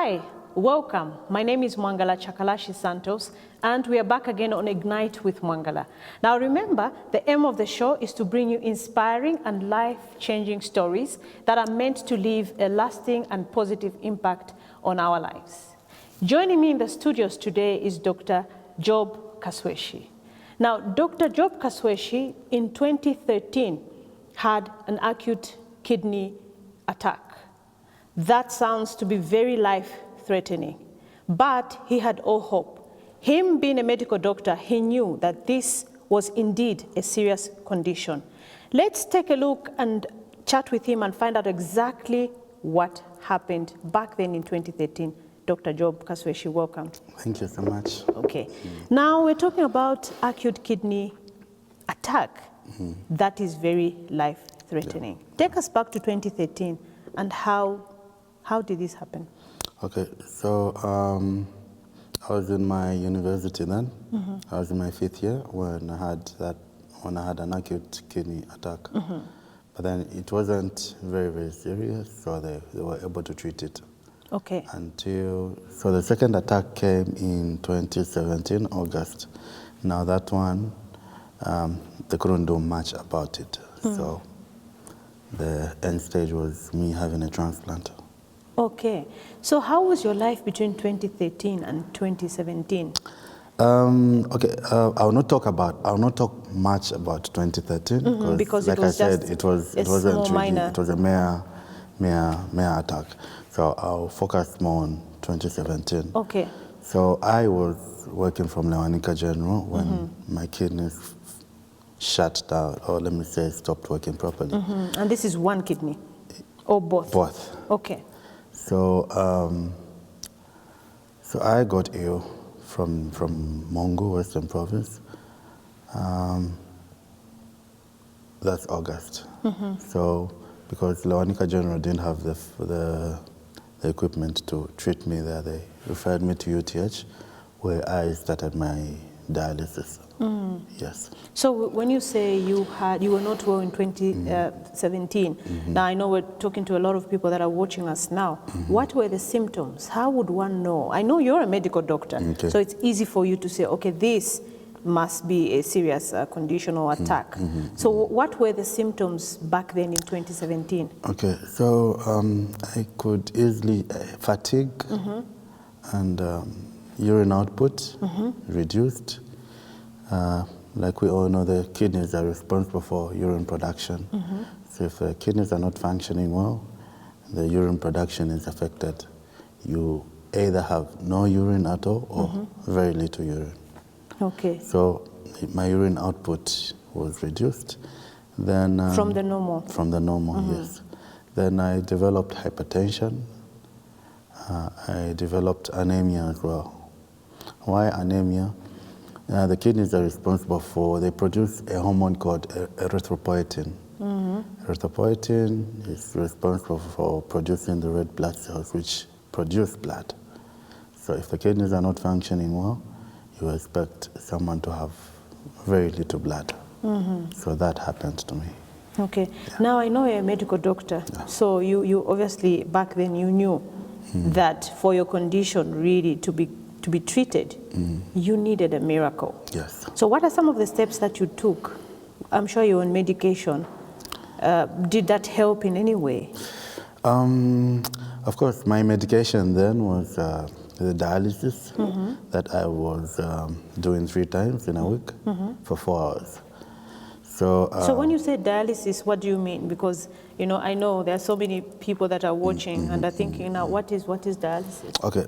Hi, welcome. My name is Mwangala Chakalashi Santos, and we are back again on Ignite with Mwangala. Now remember, the aim of the show is to bring you inspiring and life-changing stories that are meant to leave a lasting and positive impact on our lives. Joining me in the studios today is Dr. Job Kasweshi. Now, Dr. Job Kasweshi in 2013 had an acute kidney attack. That sounds to be very life-threatening, but he had all hope. Him being a medical doctor, he knew that this was indeed a serious condition. Let's take a look and chat with him and find out exactly what happened back then in 2013. Dr. Job Kasweshi, welcome. Thank you so much. Okay. Now we're talking about acute kidney attack. That is very life-threatening. Yeah. Take us back to 2013 and how did this happen? Okay, so I was in my university then. I was in my 5th year when I had an acute kidney attack. But then it wasn't very, very serious, so they were able to treat it. Okay. So the second attack came in 2017, August. Now that one, they couldn't do much about it. So the end stage was me having a transplant. Okay. So how was your life between 2013 and 2017? Okay, I will not talk much about 2013 because like it was I said, it wasn't really, minor. It was a mere attack. So I'll focus more on 2017. Okay. So I was working from Lewanika General when my kidneys shut down, or let me say stopped working properly. And this is one kidney, or both? Both. Okay. So so I got ill from Mongo, Western Province. That's August. So because Lewanika General didn't have the equipment to treat me there, they referred me to UTH, where I started my dialysis. Yes. So when you say you were not well in 2017, now I know we're talking to a lot of people that are watching us now. What were the symptoms? How would one know? I know you're a medical doctor, so it's easy for you to say, okay, this must be a serious condition or attack. So what were the symptoms back then in 2017? Okay, so I could easily fatigue and urine output reduced. Like we all know, the kidneys are responsible for urine production. So if the kidneys are not functioning well, the urine production is affected. You either have no urine at all or very little urine. Okay. So my urine output was reduced. Then from the normal? From the normal, yes. Then I developed hypertension. I developed anemia as well. Why anemia? The kidneys are responsible for, they produce a hormone called erythropoietin. Erythropoietin is responsible for producing the red blood cells, which produce blood. So if the kidneys are not functioning well, you expect someone to have very little blood. So that happened to me. Okay. Yeah. Now I know you're a medical doctor, so you obviously back then you knew that for your condition really to be treated, you needed a miracle. Yes. So what are some of the steps that you took? I'm sure you're on medication. Did that help in any way? Of course, my medication then was the dialysis that I was doing 3 times in a week for 4 hours. So when you say dialysis, what do you mean? Because I know there are so many people that are watching and are thinking now, what is dialysis? Okay,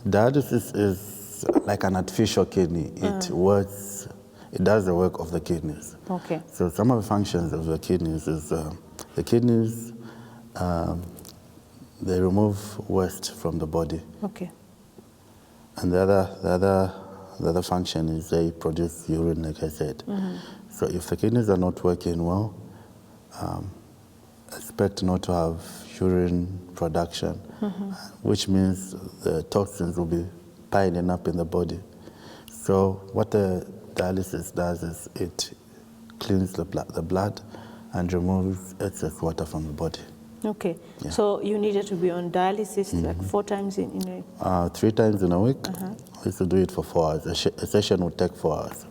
dialysis is like an artificial kidney. It does the work of the kidneys. Okay. So some of the functions of the kidneys is the kidneys they remove waste from the body. Okay. And the other function is they produce urine, like I said. So if the kidneys are not working well, expect not to have urine production, which means the toxins will be piling up in the body. So what the dialysis does is it cleans the blood and removes excess water from the body. Okay. Yeah. So you needed to be on dialysis like 4 times in a... 3 times in a week. I used to do it for 4 hours. A session would take 4 hours.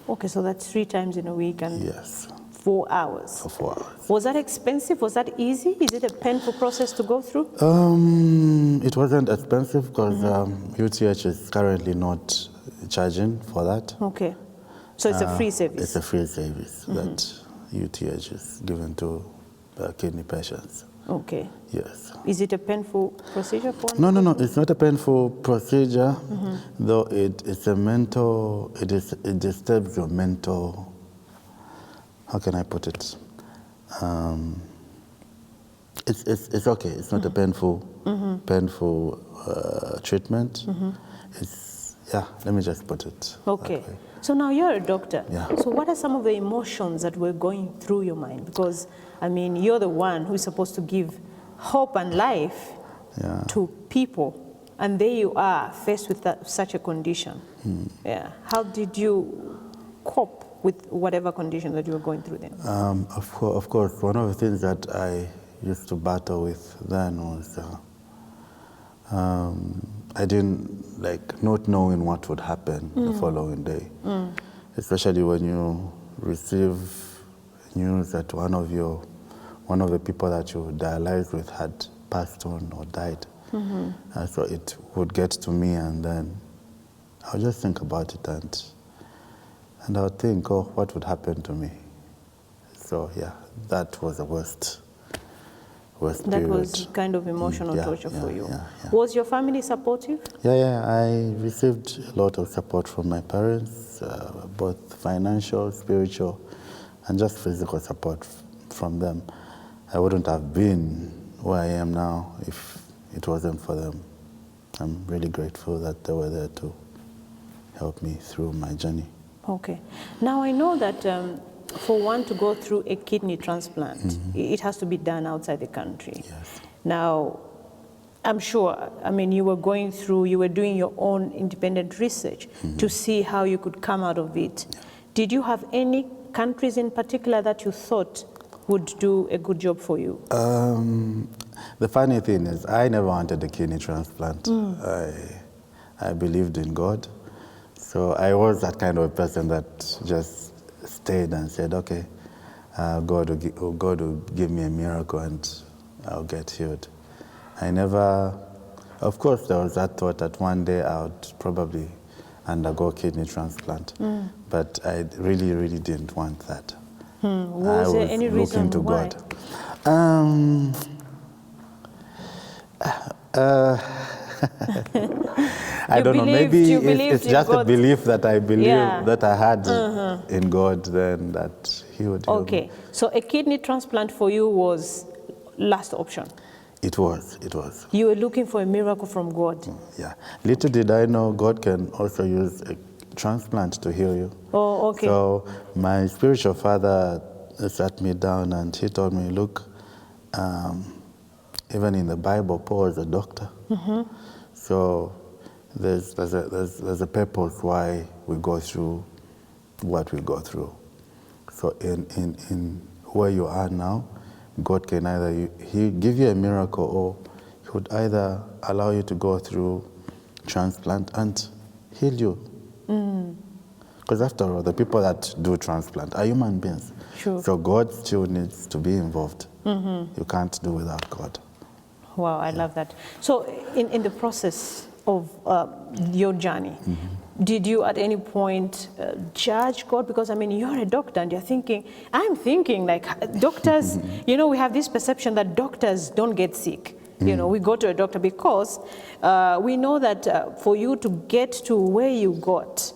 Okay, so that's 3 times in a week and Yes. 4 hours. For 4 hours. Was that expensive? Was that easy? Is it a painful process to go through? It wasn't expensive because UTH is currently not charging for that. Okay. So it's a free service? It's a free service that UTH is given to kidney patients. Okay. Yes. Is it a painful procedure for one? No, it's not a painful procedure, though it's a mental, it disturbs your mental, how can I put it? It's okay, it's not a painful treatment. It's, yeah, let me just put it Okay. that way. So now you're a doctor. Yeah. So what are some of the emotions that were going through your mind? Because, I mean, you're the one who's supposed to give hope and life to people. And there you are, faced with such a condition. Yeah. How did you cope with whatever condition that you were going through then? Of course, one of the things that I used to battle with then was I didn't like not knowing what would happen the following day, especially when you receive news that one of the people that you dialyzed with had passed on or died. So it would get to me, and then I would just think about it, and I would think, oh, what would happen to me? So yeah, that was the worst That period. was kind of emotional torture for you. Yeah. Was your family supportive? Yeah, I received a lot of support from my parents, both financial, spiritual, and just physical support from them. I wouldn't have been where I am now if it wasn't for them. I'm really grateful that they were there to help me through my journey. Okay. Now I know that for one to go through a kidney transplant, it has to be done outside the country. Yes. Now, I'm sure, I mean, you were doing your own independent research to see how you could come out of it. Yeah. Did you have any countries in particular that you thought would do a good job for you? The funny thing is, I never wanted a kidney transplant. I believed in God. So I was that kind of a person that just stayed and said, okay, God will give me a miracle and I'll get healed. I never, of course there was that thought that one day I would probably undergo kidney transplant, but I really, really didn't want that. Was there any reason to why? God. I don't know, maybe it's just a belief that I believe that I had in God, then that He would heal me. Okay, so a kidney transplant for you was last option? It was. You were looking for a miracle from God? Yeah. Little did I know God can also use a transplant to heal you. Oh, okay. So my spiritual father sat me down and he told me, look, even in the Bible, Paul is a doctor. So there's a purpose why we go through what we go through. So in where you are now, God can either He give you a miracle, or He would either allow you to go through transplant and heal you. Because after all, the people that do transplant are human beings. Sure. So God still needs to be involved. You can't do without God. Wow, I love that. So in the process of your journey, did you at any point judge God? Because, I mean, you're a doctor and you're thinking, I'm thinking like doctors, you know, we have this perception that doctors don't get sick. You know, we go to a doctor because we know that for you to get to where you got,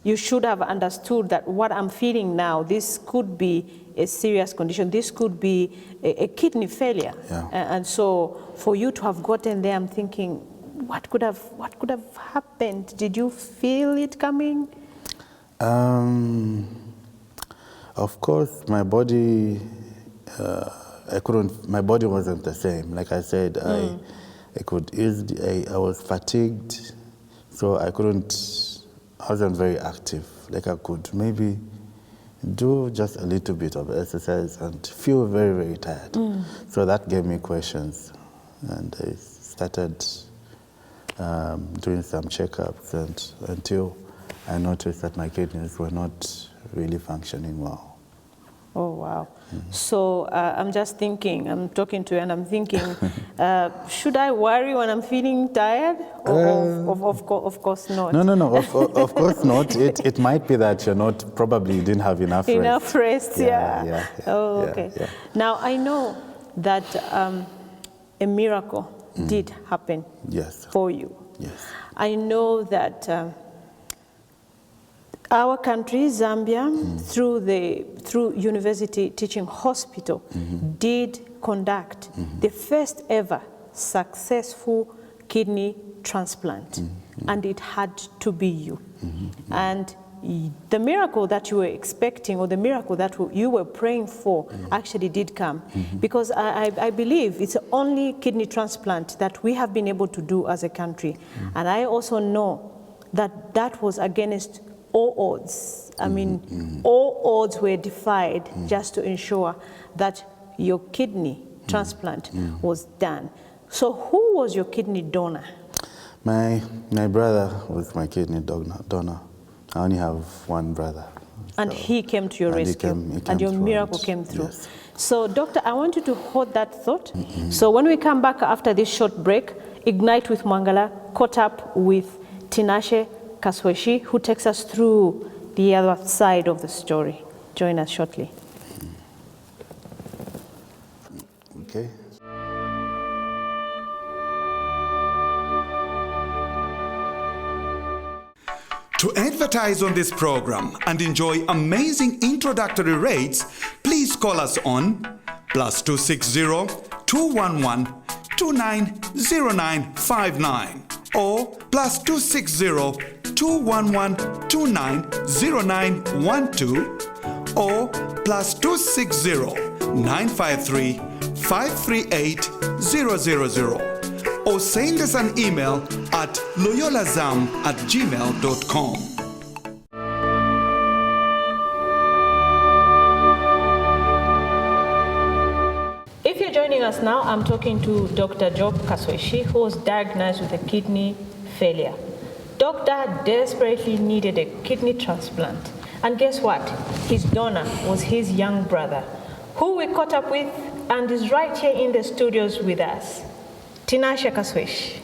you should have understood that what I'm feeling now, this could be a serious condition. This could be a kidney failure. Yeah. And so for you to have gotten there, I'm thinking, what could have happened? Did you feel it coming? Of course, my body, my body wasn't the same. Like I said, I was fatigued, so I wasn't very active. Like I could maybe do just a little bit of exercise and feel very, very tired. So that gave me questions, and I started doing some checkups, and until I noticed that my kidneys were not really functioning well. Oh, wow. So I'm just thinking, I'm talking to you and I'm thinking, should I worry when I'm feeling tired? Of course not. No, of course not. It might be that you're not, probably you didn't have enough rest. Enough rest, Yeah. Oh, okay. Yeah. Now, I know that a miracle did happen for you. Yes. I know that our country, Zambia, through University Teaching Hospital, did conduct the first ever successful kidney transplant, and it had to be you. And the miracle that you were expecting, or the miracle that you were praying for, actually did come. Because I believe it's the only kidney transplant that we have been able to do as a country. And I also know that that was against all odds. I mean, all odds were defied just to ensure that your kidney transplant was done. So who was your kidney donor? My brother was my kidney donor. I only have one brother. And he came to your rescue, and your miracle came through. Yes. So, Doctor, I want you to hold that thought. So when we come back after this short break, Ignite with Mwangala caught up with Tinashe Kasweshi, who takes us through the other side of the story. Join us shortly. Okay. To advertise on this program and enjoy amazing introductory rates, please call us on +260 211 290959 or +260 211 290912 or +260 953 538 000, or send us an email at loyolazam@gmail.com. If you're joining us now, I'm talking to Dr. Job Kasweshi, who was diagnosed with a kidney failure. Doctor desperately needed a kidney transplant. And guess what? His donor was his young brother, who we caught up with and is right here in the studios with us. Tinashe Kasweshi,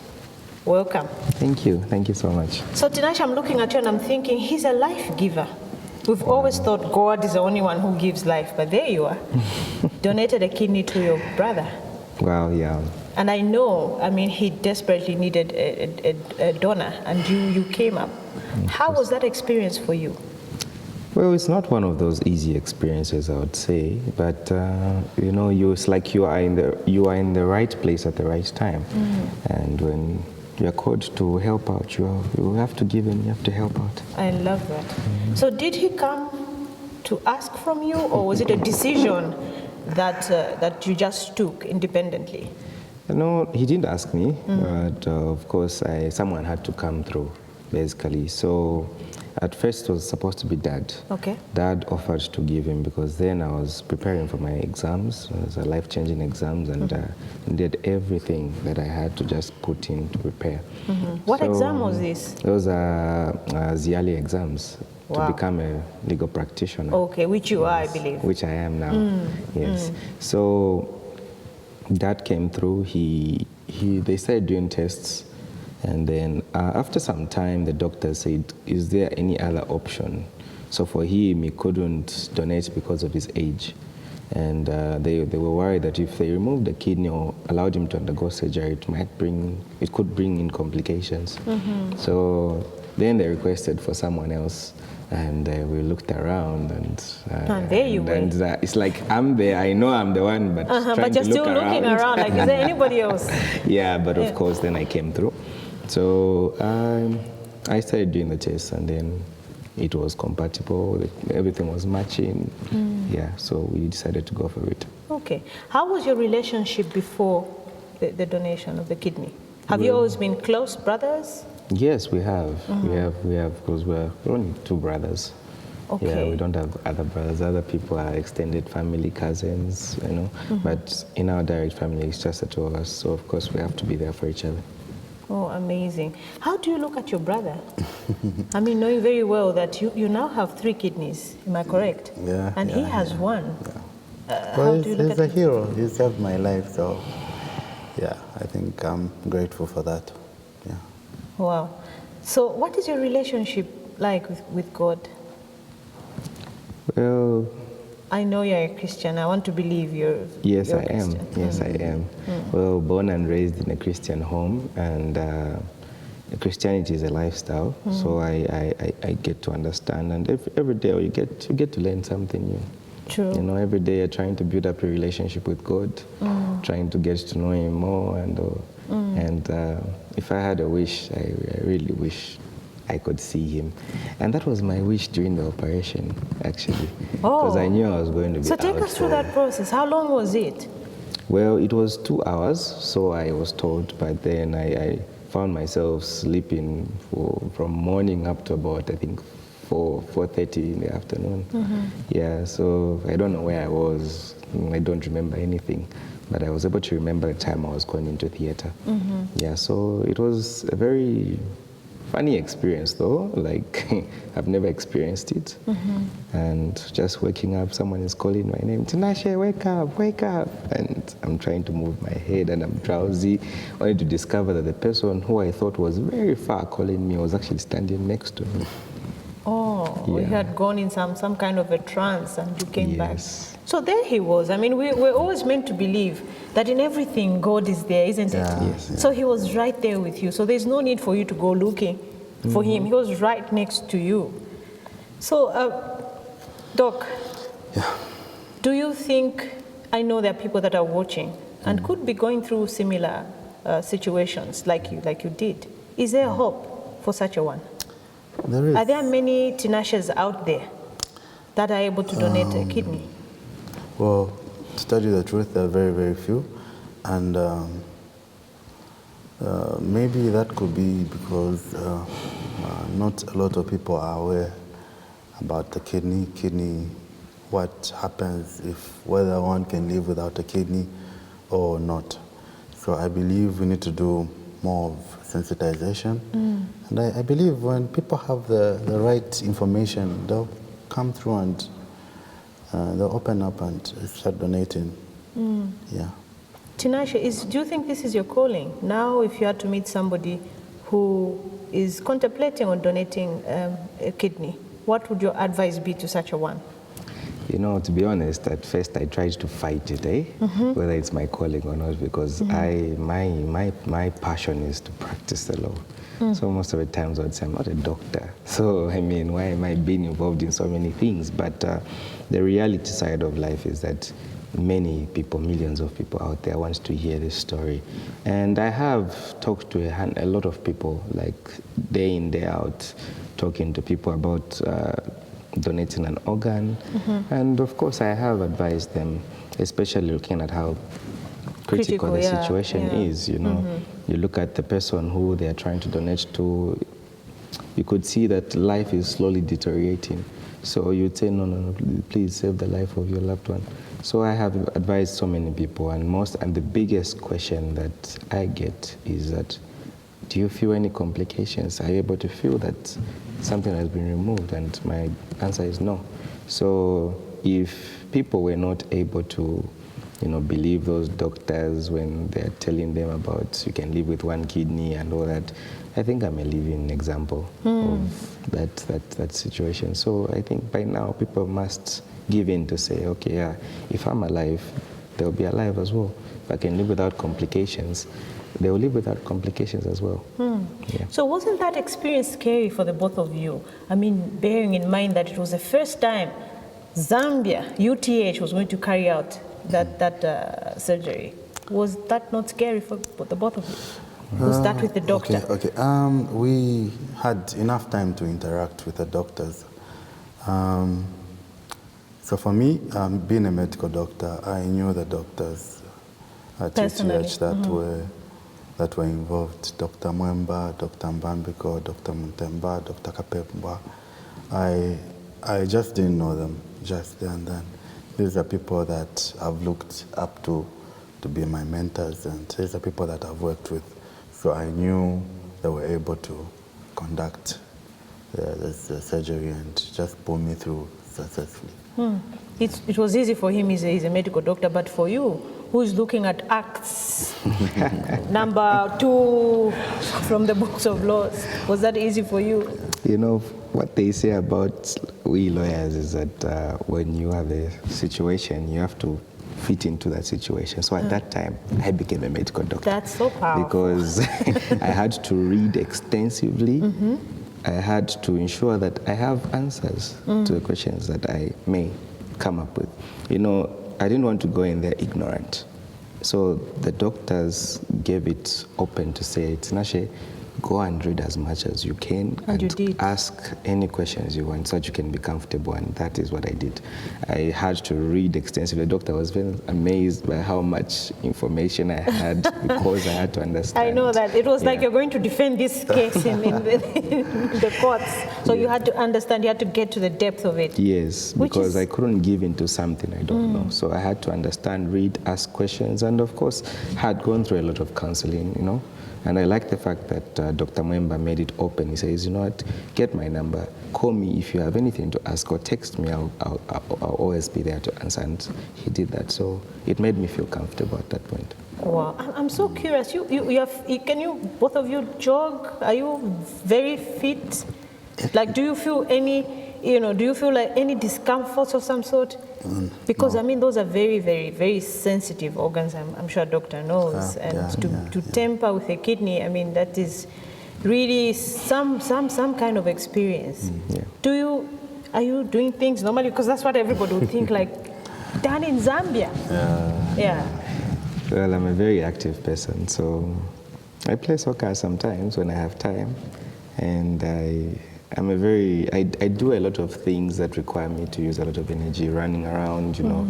welcome. Thank you so much. So Tinashe, I'm looking at you and I'm thinking, he's a life giver. We've always thought God is the only one who gives life, but there you are. Donated a kidney to your brother. Wow, yeah. And I know, I mean, he desperately needed a donor, and you came up. How was that experience for you? Well, it's not one of those easy experiences, I would say, but it's like you are in the right place at the right time, and when you are called to help out, you have to give and you have to help out. I love that. So, did he come to ask from you, or was it a decision that you just took independently? No, he didn't ask me, but of course, someone had to come through, basically. So. At first, it was supposed to be Dad. Okay. Dad offered to give him because then I was preparing for my exams. It was a life-changing exams, and did everything that I had to just put in to prepare. What exam was this? It was Dialysis exams to become a legal practitioner. Okay, which you are, I believe. Which I am now. Yes. So Dad came through. They started doing tests. And then after some time, the doctor said, is there any other option? So for him, he couldn't donate because of his age. And they were worried that if they removed the kidney or allowed him to undergo surgery, it could bring in complications. So then they requested for someone else. And we looked around, and there you were. And it's like, I'm there, I know I'm the one, but but you're still looking around, like, is there anybody else? Yeah, but of course, then I came through. So I started doing the test, and then it was compatible, everything was matching. Yeah, so we decided to go for it. Okay. How was your relationship before the donation of the kidney? Have you always been close brothers? Yes, we have. We have because we're only two brothers. Okay. Yeah, we don't have other brothers. Other people are extended family, cousins, you know. But in our direct family, it's just the two of us. So, of course, we have to be there for each other. Oh, amazing. How do you look at your brother? I mean, knowing very well that you now have 3 kidneys, am I correct? Yeah. And he has 1. Yeah. How do you look he's at a hero. He saved my life, so yeah, I think I'm grateful for that. Yeah. Wow. So what is your relationship like with God? Well, I know you're a Christian. I want to believe you're Yes, you're I a am. Christian. Yes, I am. Well, born and raised in a Christian home, and Christianity is a lifestyle, so I get to understand, and every day you get to learn something new. True. You know, every day you're trying to build up a relationship with God, trying to get to know Him more, and if I had a wish, I really wish I could see Him. And that was my wish during the operation, actually, because I knew I was going to be So take us through that process. How long was it? Well, it was 2 hours, so I was told, but then I found myself sleeping from morning up to about, I think, 4:30 in the afternoon. Yeah, so I don't know where I was. I don't remember anything, but I was able to remember the time I was going into theater. Yeah, so it was a very funny experience, though. Like, I've never experienced it. And just waking up, someone is calling my name, Tinashe, wake up, wake up. And I'm trying to move my head and I'm drowsy, only to discover that the person who I thought was very far calling me was actually standing next to me. Oh, you had gone in some kind of a trance and you came back. So there he was. I mean, we're always meant to believe that in everything God is there, isn't it? Yes. So he was right there with you. So there's no need for you to go looking for him. He was right next to you. So, Doc, do you think, I know there are people that are watching and could be going through similar situations like you did. Is there hope for such a one? There is. Are there many Tinashes out there that are able to donate a kidney? Well, to tell you the truth, there are very, very few. And maybe that could be because not a lot of people are aware about the kidney, what happens whether one can live without a kidney or not. So I believe we need to do more of sensitization. And I believe when people have the right information, they'll come through and they'll open up and start donating. Yeah. Tinashe, do you think this is your calling? Now, if you had to meet somebody who is contemplating on donating a kidney, what would your advice be to such a one? You know, to be honest, at first I tried to fight it, whether it's my calling or not, because my passion is to practice the law. So most of the times I would say I'm not a doctor. So, I mean, why am I being involved in so many things? But the reality side of life is that many people, millions of people out there want to hear this story. And I have talked to a lot of people, like day in, day out, talking to people about donating an organ. And of course, I have advised them, especially looking at how critical the situation is, you know. You look at the person who they are trying to donate to, you could see that life is slowly deteriorating. So you'd say, no, please save the life of your loved one. So I have advised so many people, and the biggest question that I get is that, do you feel any complications? Are you able to feel that something has been removed? And my answer is no. So if people were not able to, you know, believe those doctors when they're telling them about you can live with one kidney and all that, I think I'm a living example of that situation. So I think by now people must give in to say, okay, yeah, if I'm alive, they'll be alive as well. If I can live without complications, they will live without complications as well. Yeah. So wasn't that experience scary for the both of you? I mean, bearing in mind that it was the first time Zambia, UTH, was going to carry out that surgery. Was that not scary for the both of you? Was that with the doctor? Okay. We had enough time to interact with the doctors. So for me, being a medical doctor, I knew the doctors at UTH that were involved. Dr. Mwemba, Dr. Mbambiko, Dr. Muntemba, Dr. Kapemba. I I just didn't know them just there and then. These are people that I've looked up to be my mentors, and these are people that I've worked with. So I knew they were able to conduct the surgery and just pull me through successfully. It was easy for him, he's a medical doctor, but for you, who's looking at Acts number 2 from the books of laws, was that easy for you? You know, what they say about we lawyers is that when you have a situation, you have to fit into that situation. So at that time, I became a medical doctor. That's so powerful. Because I had to read extensively. I had to ensure that I have answers to the questions that I may come up with. You know, I didn't want to go in there ignorant. So the doctors gave it open to say, Tinashe, go and read as much as you can and ask any questions you want so that you can be comfortable, and that is what I did. I had to read extensively. The doctor was very amazed by how much information I had because I had to understand. I know that. It was like you're going to defend this case in the courts. So you had to understand, you had to get to the depth of it. Yes, because I couldn't give into something I don't know. So I had to understand, read, ask questions, and of course, had gone through a lot of counseling, you know. And I like the fact that Dr. Mwemba made it open. He says, you know what, get my number, call me if you have anything to ask, or text me, I'll always be there to answer. And he did that, so it made me feel comfortable at that point. Wow, I'm so curious. Can you, both of you, jog? Are you very fit? Like, do you feel like any discomforts of some sort? Because, no. I mean, those are very, very, very sensitive organs, I'm sure Doctor knows. To tamper with a kidney, I mean, that is really some kind of experience. Are you doing things normally? Because that's what everybody would think, like, done in Zambia. Well, I'm a very active person, so I play soccer sometimes when I have time, and I do a lot of things that require me to use a lot of energy, running around, you know,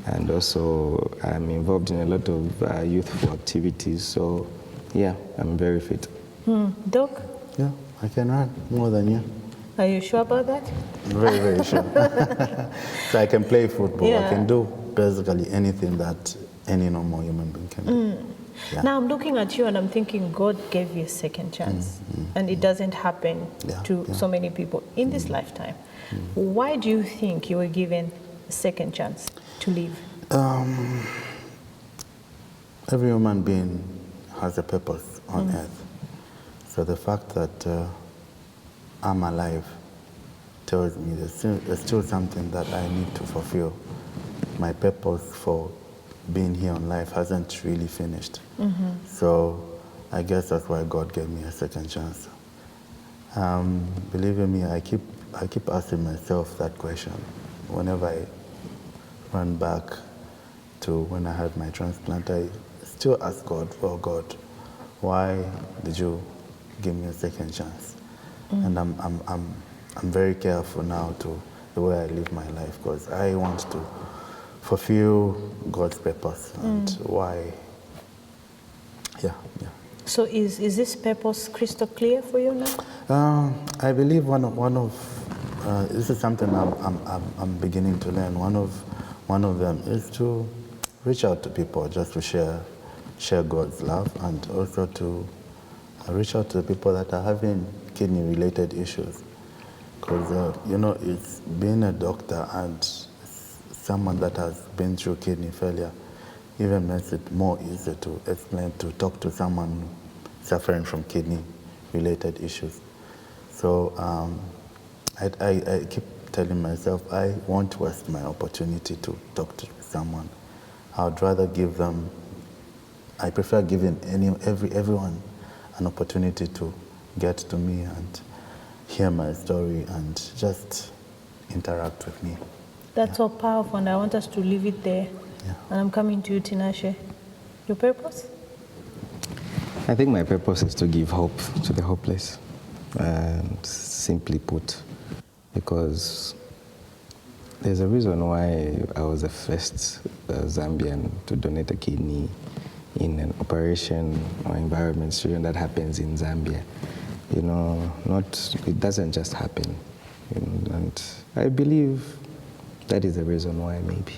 and also I'm involved in a lot of youthful activities. So, yeah, I'm very fit. Doc? Yeah, I can run more than you. Are you sure about that? Very, very sure. So I can play football. I can do basically anything that any normal human being can do. Now I'm looking at you and I'm thinking God gave you a second chance, and it doesn't happen to so many people in this lifetime. Why do you think you were given a second chance to live? Every human being has a purpose on earth. So the fact that I'm alive tells me there's still something that I need to fulfill. My purpose for being here on life hasn't really finished. So I guess that's why God gave me a second chance. Believe in me, I keep asking myself that question. Whenever I run back to when I had my transplant, I still ask God, oh God, why did you give me a second chance? And I'm very careful now to the way I live my life, because I want to fulfill God's purpose and why. So is this purpose crystal clear for you now? I believe one of this is something I'm beginning to learn. One of them is to reach out to people, just to share God's love, and also to reach out to the people that are having kidney-related issues. Because it's being a doctor and someone that has been through kidney failure even makes it more easy to explain, to talk to someone suffering from kidney-related issues. So I keep telling myself I won't waste my opportunity to talk to someone. I would rather give them. I prefer giving everyone an opportunity to get to me and hear my story and just interact with me. That's so powerful, and I want us to leave it there. And I'm coming to you, Tinashe. Your purpose? I think my purpose is to give hope to the hopeless, and simply put, because there's a reason why I was the first Zambian to donate a kidney in an operation or environment that happens in Zambia. It doesn't just happen. And I believe that is the reason why, maybe.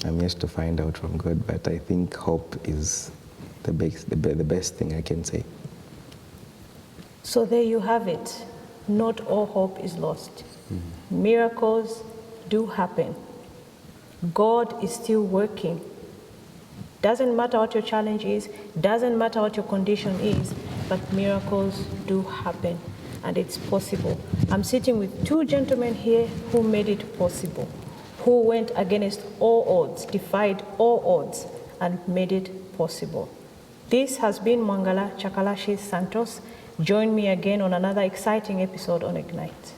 I'm yet to find out from God, but I think hope is the best thing I can say. So there you have it. Not all hope is lost. Miracles do happen. God is still working. Doesn't matter what your challenge is, doesn't matter what your condition is, but miracles do happen, and it's possible. I'm sitting with two gentlemen here who made it possible, who went against all odds, defied all odds, and made it possible. This has been Mwangala Chakalashi Santos. Join me again on another exciting episode on Ignite.